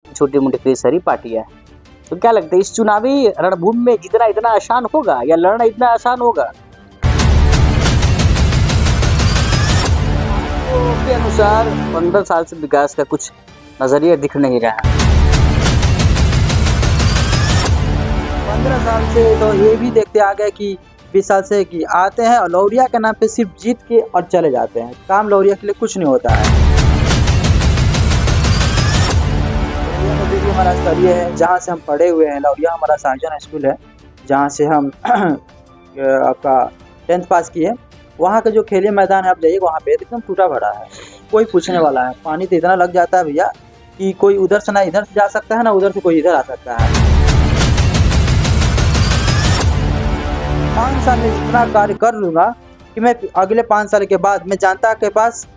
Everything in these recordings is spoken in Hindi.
छोटी मोटी कई सारी पार्टियां हैं। तो क्या लगता है इस चुनावी रणभूमि में जीतना इतना आसान होगा या लड़ना इतना आसान होगा? के अनुसार 15 साल से विकास का कुछ नजरिया दिख नहीं रहा। 15 साल से तो ये भी देखते आ गए कि 20 साल से कि आते हैं और लौरिया के नाम पे सिर्फ जीत के और चले जाते हैं। काम लौरिया के लिए कुछ नहीं होता है। लौरिया नदी भी हमारा स्तरीय है, जहाँ से हम पढ़े हुए हैं। लौरिया हमारा सार्जन स्कूल है, जहाँ से हम आपका 10th पास किए। वहाँ का जो खेलिए मैदान है, आप जाइए वहाँ पे एकदम टूटा भरा है, कोई पूछने वाला है। पानी तो इतना लग जाता है भैया कि कोई उधर से ना इधर से जा सकता है, ना उधर से कोई इधर आ सकता है। 5 साल में जितना कार्य कर लूँगा कि मैं अगले 5 साल के बाद मैं जनता के पास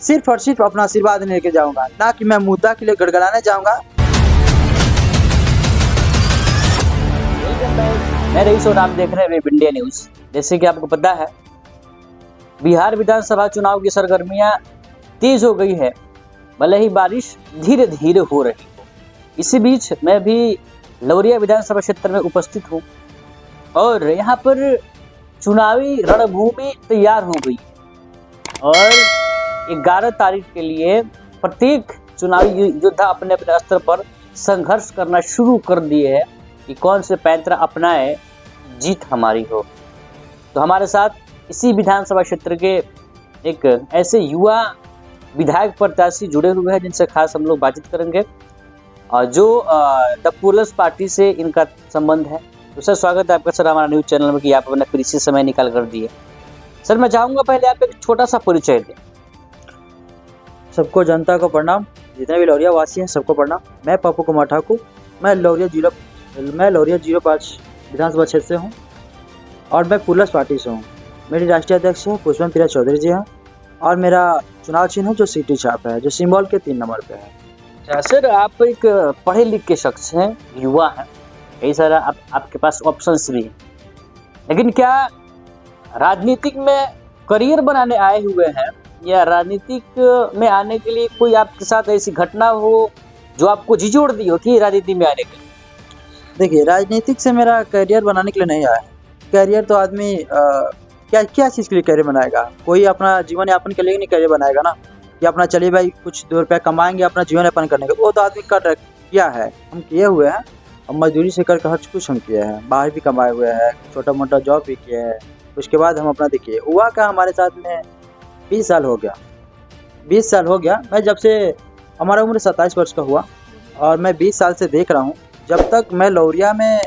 सिर्फ और सिर्फ अपना आशीर्वाद लेके जाऊँगा, ना कि मैं मुद्दा के लिए गड़गड़ाने जाऊँगा। मैं रईस और आप देख रहे हैं इंडिया न्यूज़। जैसे कि आपको पता है, बिहार विधानसभा चुनाव की सरगर्मियां तेज हो गई है, भले ही बारिश धीरे धीरे हो रही हो। इसी बीच मैं भी लौरिया विधानसभा क्षेत्र में उपस्थित हूँ और यहाँ पर चुनावी रणभूमि तैयार हो गई और 11 तारीख के लिए प्रत्येक चुनावी योद्धा अपने अपने स्तर पर संघर्ष करना शुरू कर दिए है कि कौन से पैंतरा अपनाए जीत हमारी हो। तो हमारे साथ इसी विधानसभा क्षेत्र के एक ऐसे युवा विधायक प्रत्याशी जुड़े हुए हैं जिनसे खास हम लोग बातचीत करेंगे और जो द पीपल्स पार्टी से इनका संबंध है। तो सर, स्वागत है आपका सर हमारा न्यूज़ चैनल में कि आप अपना कृषि समय निकाल कर दिए। सर, मैं चाहूँगा पहले आप एक छोटा सा परिचय दें। सबको जनता को प्रणाम, जितने भी लौरिया वासी हैं सबको प्रणाम। मैं पप्पू कुमार ठाकुर, मैं लौरिया 05 विधानसभा क्षेत्र से हूँ और मैं पीपल्स पार्टी से हूँ। मेरी राष्ट्रीय अध्यक्ष है पुष्पम प्रिया चौधरी जी हैं और मेरा चुनाव चिन्ह है जो सिटी छाप है, जो सिंबल के 3 नंबर पे है। सर, आप एक पढ़े लिखे शख्स हैं, युवा हैं, कई सारा आपके पास ऑप्शंस भी हैं, लेकिन क्या राजनीतिक में करियर बनाने आए हुए हैं या राजनीतिक में आने के लिए कोई आपके साथ ऐसी घटना हो जो आपको झिझोड़ दी हो कि राजनीति में आने के लिए? देखिए, राजनीतिक से मेरा करियर बनाने के लिए नहीं आया। करियर तो आदमी क्या चीज़ के लिए करियर बनाएगा? कोई अपना जीवन यापन के लिए नहीं करियर बनाएगा ना, कि अपना चलिए भाई कुछ 2 रुपया कमाएंगे अपना जीवन यापन करने का। वो तो आदमी किया है, हम किए हुए हैं और मजदूरी से करके हर कुछ हम किए हैं। बाहर भी कमाए हुए हैं, छोटा मोटा जॉब भी किए हैं। उसके बाद हम अपना देखिए हुआ क्या हमारे साथ में 20 साल हो गया। 20 साल हो गया, मैं जब से हमारा उम्र 27 वर्ष का हुआ और मैं 20 साल से देख रहा हूँ। जब तक मैं लौरिया में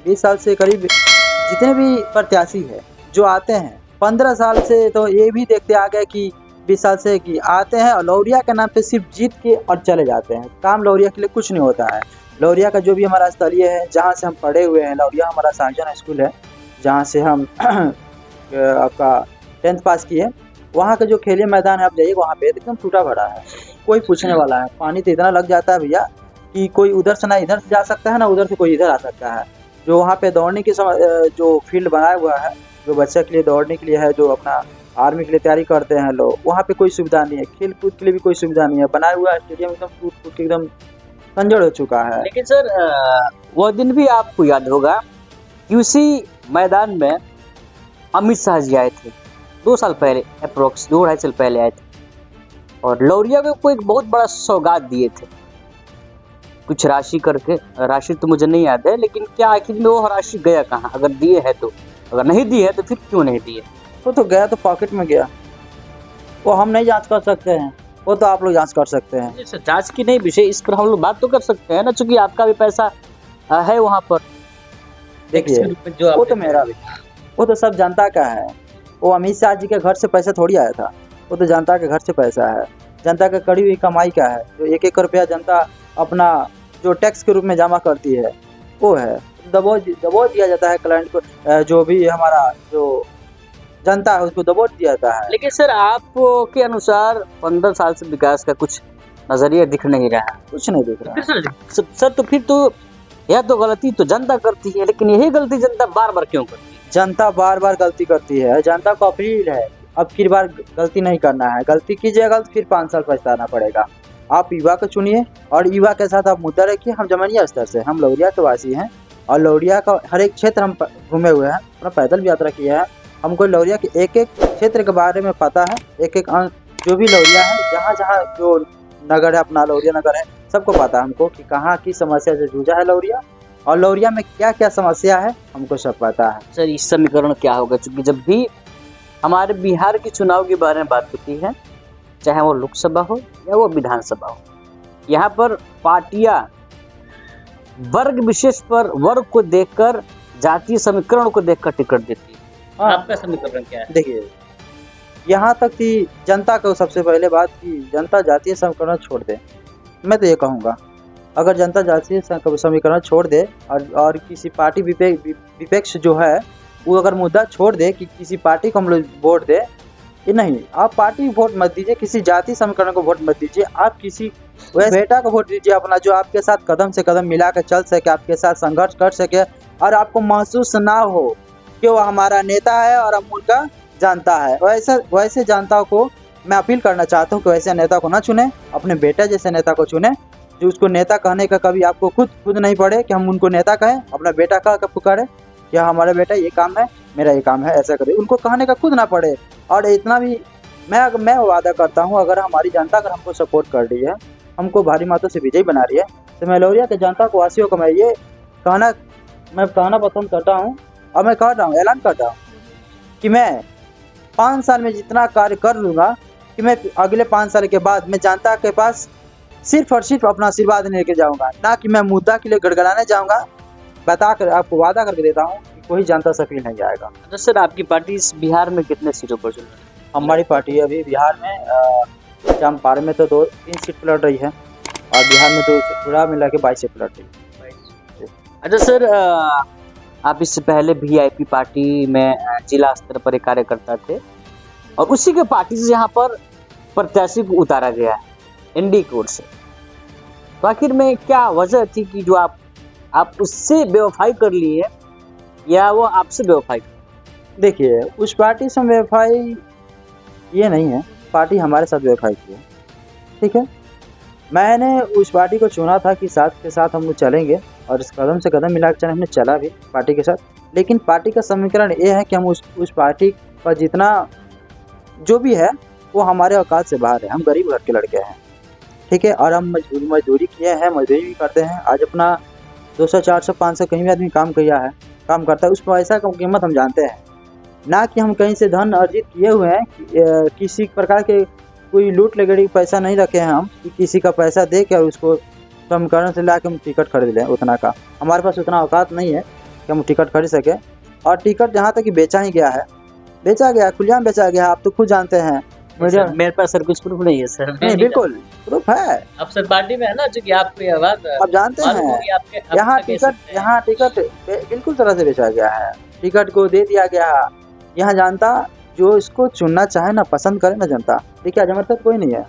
20 साल से करीब जितने भी प्रत्याशी है जो आते हैं, 15 साल से तो ये भी देखते आ गए कि 20 साल से कि आते हैं और लौरिया के नाम पे सिर्फ जीत के और चले जाते हैं। काम लौरिया के लिए कुछ नहीं होता है। लौरिया का जो भी हमारा स्तरीय है, जहाँ से हम पढ़े हुए हैं, लौरिया हमारा सार्जन स्कूल है, जहाँ से हम आपका 10th पास किए। वहाँ का जो खेलिए मैदान है, आप जाइए वहाँ पे एकदम टूटा भरा है, कोई पूछने वाला है। पानी तो इतना लग जाता है भैया कि कोई उधर से ना इधर से जा सकता है, ना उधर से कोई इधर आ सकता है। जो वहाँ पे दौड़ने की जो फील्ड बनाया हुआ है, जो बच्चे के लिए दौड़ने के लिए है, जो अपना आर्मी के लिए तैयारी करते हैं लोग, वहाँ पे कोई सुविधा नहीं है। खेल कूद के लिए भी कोई सुविधा नहीं है। बनाया हुआ स्टेडियम एकदम टूट के एकदम कंजड़ हो चुका है। लेकिन सर, वो दिन भी आपको याद होगा कि उसी मैदान में अमित शाह जी आए थे 2 साल पहले, अप्रोक्स 2-2.5 साल पहले आए थे और लौरिया को एक बहुत बड़ा सौगात दिए थे, कुछ राशि करके। राशि तो मुझे नहीं याद है, लेकिन क्या आखिर में वो राशि गया कहाँ? अगर दिए है तो, अगर नहीं दिए है तो फिर क्यों नहीं दिए? वो तो गया तो पॉकेट में गया, वो हम नहीं जांच कर सकते हैं, वो तो आप लोग जांच कर सकते हैं। जांच की नहीं विषय, इस पर हम लोग बात तो कर सकते हैं ना, चूंकि आपका भी पैसा है वहाँ पर। देखिए, वो तो मेरा भी, वो तो सब जनता का है। वो अमित शाह जी के घर से पैसा थोड़ी आया था, वो तो जनता के घर से पैसा है, जनता का कड़ी हुई कमाई का है। जो 1-1 रुपया जनता अपना जो टैक्स के रूप में जमा करती है, वो है दबोच दिया जाता है क्लाइंट को। जो भी हमारा जो जनता है उसको दबोच दिया जाता है। लेकिन सर, आपके अनुसार 15 साल से विकास का कुछ नजरिया दिख नहीं रहा? कुछ नहीं दिख रहा सर, तो फिर तो यह तो गलती तो जनता करती है, लेकिन यही गलती जनता बार बार क्यों करती है? जनता बार बार गलती करती है। जनता को अपील है, अब की बार गलती नहीं करना है। गलती कीजिएगा तो फिर 5 साल पछताना पड़ेगा। आप युवा को चुनिए और युवा के साथ आप मुद्दा रखिए। हम जमनिया स्तर से, हम लौरिया के वासी हैं और लौरिया का हर एक क्षेत्र हम घूमे हुए हैं, अपना पैदल भी यात्रा किया है। हमको लौरिया के एक एक क्षेत्र के बारे में पता है, एक एक जो भी लौरिया है, जहाँ जहाँ जो नगर है, अपना लौरिया नगर है, सबको पता है हमको कि कहाँ की समस्या से जूझा है लौरिया और लौरिया में क्या क्या समस्या है, हमको सब पता है। सर इस समीकरण क्या होगा, क्योंकि जब भी हमारे बिहार के चुनाव के बारे में बात होती है, चाहे वो लोकसभा हो या वो विधानसभा हो, यहाँ पर पार्टियां वर्ग विशेष पर, वर्ग को देखकर, जातीय समीकरण को देखकर टिकट देती है। आपका समीकरण क्या है? देखिए, यहाँ तक कि जनता को सबसे पहले बात कि जनता जातीय समीकरण छोड़ दे। मैं तो ये कहूँगा, अगर जनता जातीय समीकरण छोड़ दे और किसी पार्टी विपक्ष जो है वो अगर मुद्दा छोड़ दे कि किसी पार्टी को हम लोग वोट दे, ये नहीं, आप पार्टी वोट मत दीजिए, किसी जाति समीकरण को वोट मत दीजिए, आप किसी वैसे बेटा को वोट दीजिए अपना, जो आपके साथ कदम से कदम मिला कर चल सके, आपके साथ संघर्ष कर सके और आपको महसूस ना हो कि वो हमारा नेता है और हम उनका जानता है। वैसे जनताओं को मैं अपील करना चाहता हूँ कि वैसे नेता को ना चुने, अपने बेटा जैसे नेता को चुने, जो उसको नेता कहने का कभी आपको खुद नहीं पड़े कि हम उनको नेता कहें, अपना बेटा कह कर पुकारे कि हमारा बेटा ये काम है, मेरा ये काम है, ऐसा करे, उनको कहने का खुद ना पड़े। और इतना भी मैं वादा करता हूँ, अगर हमारी जनता अगर हमको सपोर्ट कर रही है, हमको भारी मतों से विजयी बना रही है, तो मैं लौरिया के जनता को, वासियों को मैं ये कहना पसंद करता हूँ और मैं कह रहा हूँ, ऐलान करता हूँ कि मैं 5 साल में जितना कार्य कर लूँगा कि मैं अगले 5 साल के बाद मैं जनता के पास सिर्फ और सिर्फ अपना आशीर्वाद लेके जाऊँगा, ना कि मैं मुद्दा के लिए गड़गड़ाने जाऊँगा। बता कर आपको वादा करके देता हूँ कि कोई जनता से फील नहीं जाएगा। तो सर आपकी पार्टी इस बिहार में कितने सीटों पर चल रही है? हमारी पार्टी अभी बिहार में चंपारण में तो 2-3 सीट पर लड़ रही है और बिहार में तो पूरा मिला के 22 सीट पर लड़ रही है। अच्छा सर, आप इससे पहले वीआईपी पार्टी में जिला स्तर पर एक कार्यकर्ता थे और उसी के पार्टी से यहाँ पर प्रत्याशी को उतारा गया है एनडीए की ओर से, तो आखिर में क्या वजह थी कि जो आप उससे बेवफाई कर लिए या वो आपसे बेवफाई? देखिए, उस पार्टी से बेवफाई ये नहीं है, पार्टी हमारे साथ बेवफाई की है, ठीक है। मैंने उस पार्टी को चुना था कि साथ के साथ हम लोग चलेंगे और इस कदम से कदम मिला कर हमने चला भी पार्टी के साथ, लेकिन पार्टी का समीकरण ये है कि हम उस पार्टी पर जितना जो भी है वो हमारे औकात से बाहर है। हम गरीब घर के लड़के हैं, ठीक है, और हम मजदूरी किए हैं, मजदूरी भी करते हैं। आज अपना 200, 400, 500 कहीं भी आदमी काम करता है, उस पैसा की कीमत हम जानते हैं, ना कि हम कहीं से धन अर्जित किए हुए हैं। किसी प्रकार के कोई लूट लगड़ी पैसा नहीं रखे हैं हम कि किसी का पैसा दे के और उसको समीकरण से ला के हम टिकट खरीद लें। उतना का हमारे पास उतना औकात नहीं है कि हम टिकट खरीद सकें। और टिकट जहाँ तक कि बेचा गया, खुलेआम बेचा गया, आप तो खुद जानते हैं। मेरे पास सर कुछ प्रूफ नहीं है सर। नहीं, बिल्कुल प्रूफ है। आप सर पार्टी में है ना, जो कि आपको ये बात आप जानते हैं, यहाँ टिकट बिल्कुल तरह से बेचा गया है, टिकट को दे दिया गया है। यहाँ जनता जो इसको चुनना चाहे ना, पसंद करे ना जनता। देखिए, आज हमारे साथ कोई नहीं है,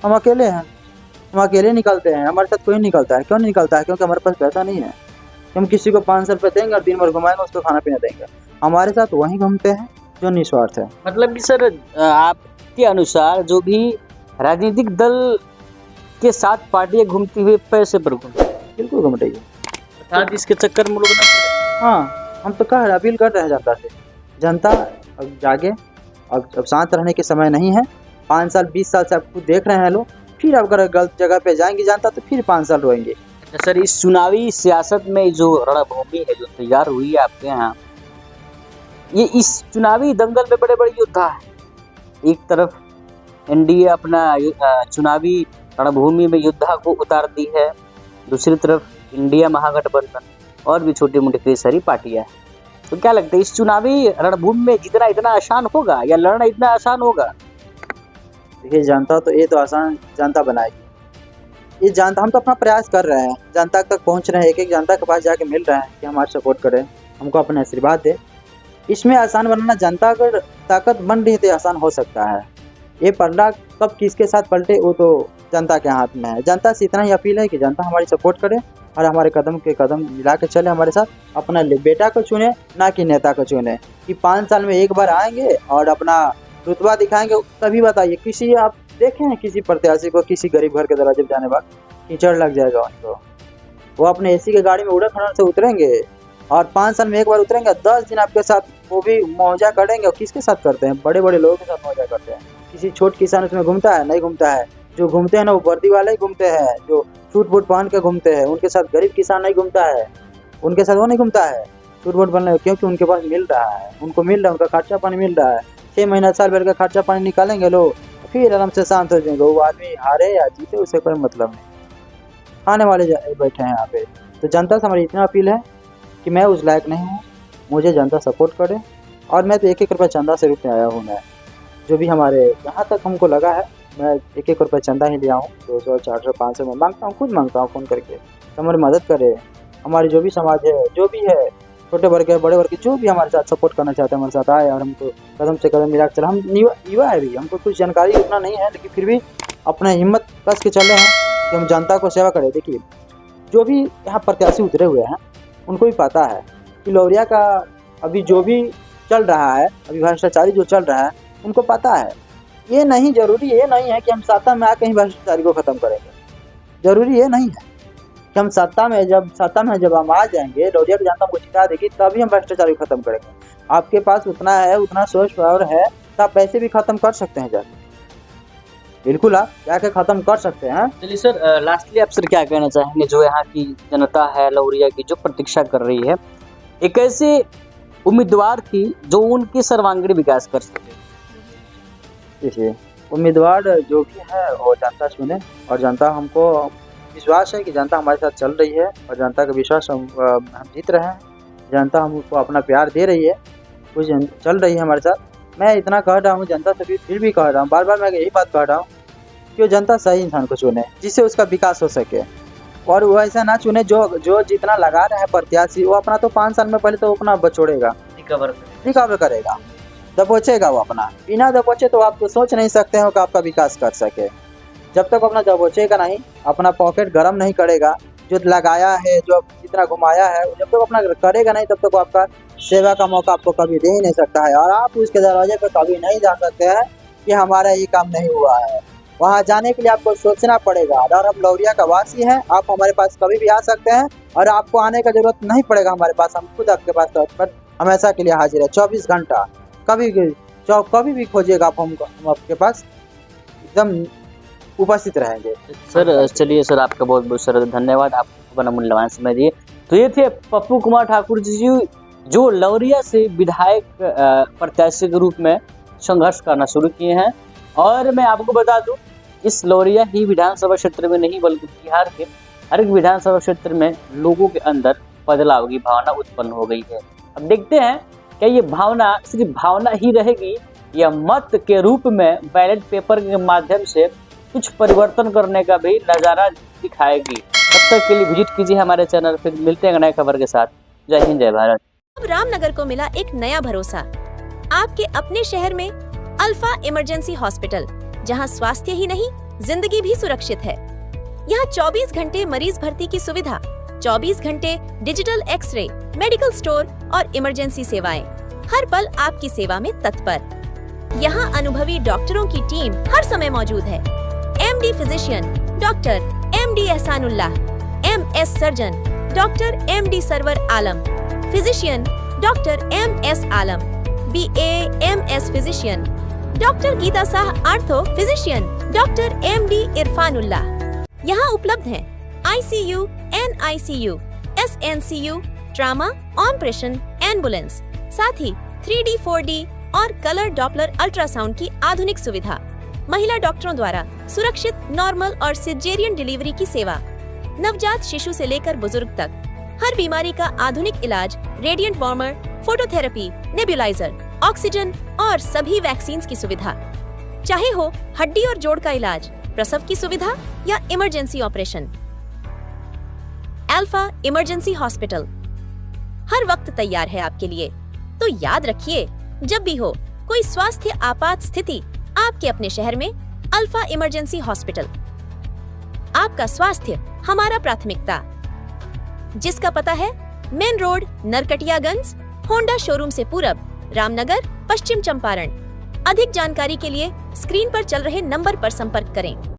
हम अकेले हैं, हम अकेले निकलते हैं, हमारे साथ कोई नहीं निकलता है। क्यों नहीं निकलता है? क्योंकि हमारे पास पैसा नहीं है। हम किसी को 500 रुपये देंगे और दिन भर घुमाएंगे, उसको खाना पीना देंगे। हमारे साथ वही घूमते हैं जो निस्वार्थ है। मतलब कि सर आपके अनुसार जो भी राजनीतिक दल के साथ पार्टियां घूमती हुई पैसे पर घूमती है? बिल्कुल घूम रही है। अर्थात इसके चक्कर में लोग ना, हाँ, हम तो कह रहे, अपील कर रहे हैं जनता से। जनता अब जागे, अब शांत रहने के समय नहीं है। 5 साल 20 साल से आप खुद देख रहे हैं लोग, फिर अगर गलत जगह पे जाएंगे जनता तो फिर 5 साल रोएंगे। सर इस चुनावी सियासत में जो रणभूमि है जो तैयार हुई है आपके यहाँ, ये इस चुनावी दंगल में बड़े बड़े योद्धा है। एक तरफ एनडीए अपना चुनावी रणभूमि में योद्धा को उतारती है, दूसरी तरफ इंडिया महागठबंधन और भी छोटी मोटी कई सारी पार्टियां हैं। तो क्या लगता है इस चुनावी रणभूमि में जीतना इतना आसान होगा या लड़ना इतना आसान होगा? देखिए, जनता तो ये तो आसान जनता बनाएगी। ये जनता, हम तो अपना प्रयास कर रहे हैं, जनता तक पहुंच रहे हैं, एक एक जनता के पास जाके मिल रहे हैं कि हमारा सपोर्ट करें, हमको अपना आशीर्वाद दे। इसमें आसान बनाना, जनता अगर ताकत बन रही है तो आसान हो सकता है। ये पलटा कब किसके साथ पलटे वो तो जनता के हाथ में है। जनता से इतना ही अपील है कि जनता हमारी सपोर्ट करे और हमारे कदम के कदम मिला के चले हमारे साथ। अपना बेटा को चुने, ना कि नेता को चुने। कि 5 साल में एक बार आएंगे और अपना रुतबा दिखाएंगे, तभी बताइए। किसी आप देखे हैं किसी प्रत्याशी को किसी गरीब घर के दरवाजे पे जाने बाद कीचड़ लग जाएगा उनको, वो अपने एसी के गाड़ी में उड़े खड़न से उतरेंगे और 5 साल में एक बार उतरेंगे, 10 दिन आपके साथ वो भी मौजा करेंगे। और किसके साथ करते हैं? बड़े बड़े लोगों के साथ मौजा करते हैं। किसी छोट किसान उसमें घूमता है? नहीं घूमता है। जो घूमते हैं ना वो वर्दी वाले ही घूमते हैं, जो सूट बूट पहन के घूमते हैं, उनके साथ गरीब किसान नहीं घूमता है, उनके साथ वो नहीं घूमता है सूट बूट बनने, क्योंकि उनके पास मिल रहा है, उनको मिल रहा है, उनका खर्चा पानी मिल रहा है। 6 महीना साल भर का खर्चा पानी निकालेंगे लोग, फिर आराम से शांत हो जाएंगे। वो आदमी हारे या जीते उससे कोई मतलब नहीं, आने वाले बैठे हैं यहाँ पे। तो जनता से हमारी इतना अपील है कि मैं उस लायक नहीं हूँ, मुझे जनता सपोर्ट करे। और मैं तो 1-1 रुपये चंदा से रुपये आया हूँ। मैं जो भी हमारे यहाँ तक हमको लगा है, मैं 1-1 रुपये चंदा ही लिया हूँ। 200, 400, 500 मैं मांगता हूँ, खुद मांगता हूँ फ़ोन करके। तो हमारी मदद करे। हमारी जो भी समाज है, जो भी है, छोटे वर्ग है, बड़े वर्ग, जो भी हमारे साथ सपोर्ट करना चाहते हैं, हमारे साथ आए और हमको कदम से कदम मिला चला। हम युवा है भी, हमको कुछ जानकारी उतना नहीं है, लेकिन फिर भी अपने हिम्मत कस के चले हैं कि हम जनता को सेवा करें। देखिए, जो भी यहाँ प्रत्याशी उतरे हुए हैं उनको भी पता है कि लौरिया का अभी जो भी चल रहा है, अभी भ्रष्टाचारी जो चल रहा है, उनको पता है। ये नहीं जरूरी ये नहीं है कि हम सत्ता में आके ही भ्रष्टाचारी को ख़त्म करेंगे। ज़रूरी ये नहीं है कि हम सत्ता में जब हम आ जाएंगे, लौरिया की जनता हमको जिता देगी, तभी हम भ्रष्टाचारी को ख़त्म करेंगे। आपके पास उतना है, उतना सोच पावर है, तो आप पैसे भी ख़त्म कर सकते हैं जाके। बिल्कुल आप जाके ख़त्म कर सकते हैं। चलिए सर, लास्टली आप सर क्या कहना चाहेंगे जो यहाँ की जनता है लौरिया की, जो प्रतीक्षा कर रही है एक ऐसे उम्मीदवार की जो उनके सर्वांगीण विकास कर सके? देखिए, उम्मीदवार जो भी है वो जनता चुने, और जनता, हमको विश्वास है कि जनता हमारे साथ चल रही है और जनता का विश्वास हम जीत रहे हैं। जनता हमको अपना प्यार दे रही है, कुछ चल रही है हमारे साथ। मैं इतना कह रहा हूँ जनता से, फिर भी कह रहा हूँ, बार बार मैं यही बात कह रहा हूँ कि वो जनता सही इंसान को चुने जिससे उसका विकास हो सके, और वो ऐसा ना चुने जो जितना लगा रहा है प्रत्याशी, वो अपना तो 5 साल में पहले तो अपना बचोड़ेगा, रिकवर करेगा, दबोचेगा। वो अपना बिना दबोचे तो आप तो सोच नहीं सकते हो कि आपका विकास कर सके। जब तक अपना दबोचेगा नहीं, अपना पॉकेट गर्म नहीं करेगा, जो लगाया है, जो जितना घुमाया है, जब तक अपना करेगा नहीं, तब तक आपका सेवा का मौका आपको कभी दे ही नहीं सकता है। और आप उसके दरवाजे पर कभी नहीं जा सकते हैं कि हमारा ये काम नहीं हुआ है। वहाँ जाने के लिए आपको सोचना पड़ेगा। और हम लौरिया का वासी हैं, आप हमारे पास कभी भी आ सकते हैं और आपको आने का जरूरत नहीं पड़ेगा हमारे पास। हम खुद आपके पास पर हमेशा के लिए हाजिर है, 24 घंटा, कभी भी खोजिएगा आप हमको, हम आपके पास एकदम उपस्थित रहेंगे। सर चलिए सर, आपका बहुत बहुत सर धन्यवाद, आप अपना मूल्यवान समय दिए। तो ये थे पप्पू कुमार ठाकुर जी, जो लौरिया से विधायक प्रत्याशी के रूप में संघर्ष करना शुरू किए हैं। और मैं आपको बता दूं, इस लौरिया ही विधानसभा क्षेत्र में नहीं बल्कि बिहार के हर एक विधानसभा क्षेत्र में लोगों के अंदर बदलाव की भावना उत्पन्न हो गई है। अब देखते हैं क्या ये भावना सिर्फ भावना ही रहेगी या मत के रूप में बैलेट पेपर के माध्यम से कुछ परिवर्तन करने का भी नज़ारा दिखाएगी। तब तक के लिए विजिट कीजिए हमारे चैनल, फिर मिलते हैं नए खबर के साथ। जय हिंद, जय भारत। अब रामनगर को मिला एक नया भरोसा, आपके अपने शहर में अल्फा इमरजेंसी हॉस्पिटल, जहां स्वास्थ्य ही नहीं जिंदगी भी सुरक्षित है। यहां 24 घंटे मरीज भर्ती की सुविधा, 24 घंटे डिजिटल एक्सरे, मेडिकल स्टोर और इमरजेंसी सेवाएं, हर पल आपकी सेवा में तत्पर। यहाँ अनुभवी डॉक्टरों की टीम हर समय मौजूद है। MD physician doctor MD Ehsanullah, MS surgeon doctor MD Sarwar Alam, physician doctor MS Alam, BA MS physician doctor Geeta Shah, ortho physician doctor MD Irfanullah. यहाँ उपलब्ध हैं ICU, NICU, SNCU, trauma, operation, ambulance, साथ ही 3D, 4D और कलर डॉपलर अल्ट्रासाउंड की आधुनिक सुविधा, महिला डॉक्टरों द्वारा सुरक्षित नॉर्मल और सिजेरियन डिलीवरी की सेवा, नवजात शिशु से लेकर बुजुर्ग तक हर बीमारी का आधुनिक इलाज, radiant warmer, phototherapy, nebuliser, oxygen और सभी वैक्सीन की सुविधा। चाहे हो हड्डी और जोड़ का इलाज, प्रसव की सुविधा या emergency operation, alpha emergency hospital हर वक्त तैयार है आपके लिए। तो याद रखिए, जब भी हो कोई स्वास्थ्य आपात स्थिति, आपके अपने शहर में अल्फा इमरजेंसी हॉस्पिटल। आपका स्वास्थ्य हमारा प्राथमिकता, जिसका पता है main road, Narkatiaganj, Honda showroom से पूरब, रामनगर, पश्चिम चंपारण। अधिक जानकारी के लिए स्क्रीन पर चल रहे नंबर पर संपर्क करें।